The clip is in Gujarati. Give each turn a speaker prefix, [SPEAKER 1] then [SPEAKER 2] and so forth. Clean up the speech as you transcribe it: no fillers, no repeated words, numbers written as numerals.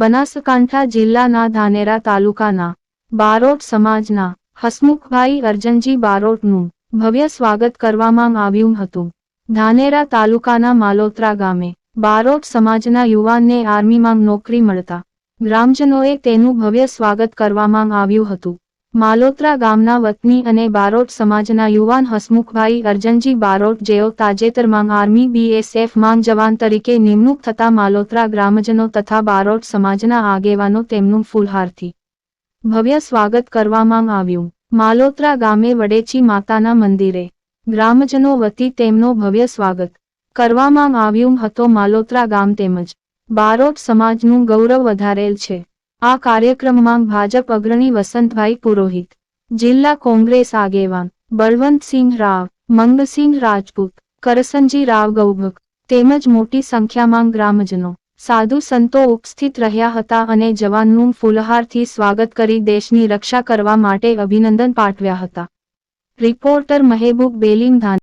[SPEAKER 1] બનાસકાંઠા જિલ્લાના ધાનેરા તાલુકાના બારોટ સમાજના હસમુખભાઈ અરજણજી બારોટનું ભવ્ય સ્વાગત કરવામાં આવ્યું હતું। ધાનેરા તાલુકાના માલોત્રા ગામે બારોટ સમાજના યુવાનને આર્મીમાં નોકરી મળતા ગ્રામજનોએ તેનું ભવ્ય સ્વાગત કરવામાં આવ્યું હતું। માલોત્રા ગામના વતની અને બારોટ સમાજના યુવાન હસમુખભાઈ અરજણજી બારોટ જેઓ તાજેતરમાં આર્મી BSF માં જવાન તરીકે નિમણૂક થતા માલોત્રા ગ્રામજનો તથા બારોટ સમાજના આગેવાનો તેમનું ફૂલહારથી ભવ્ય સ્વાગત કરવામાં આવ્યું। માલોત્રા ગામે વડેચી માતાના મંદિરે ગ્રામજનો વતી તેમનો ભવ્ય સ્વાગત કરવામાં આવ્યું હતું। માલોત્રા ગામ તેમજ બારોટ સમાજનું ગૌરવ વધારેલ છે। આ કાર્યક્રમમાં ભાજપ અગ્રણી વસંતભાઈ પુરોહિત, જિલ્લા કોંગ્રેસ આગેવાન બળવંતસિંહ રાવ, મંગસિંહ રાજપૂત, કરસનજી રાવ ગૌભક તેમજ મોટી સંખ્યામાં ગ્રામજનો સાધુ સંતો ઉપસ્થિત રહ્યા હતા અને જવાનનું ફૂલહારથી સ્વાગત કરી દેશની રક્ષા કરવા માટે અભિનંદન પાઠવ્યા હતા। રિપોર્ટર મહેબૂબ બેલીમ, ધાનેરા।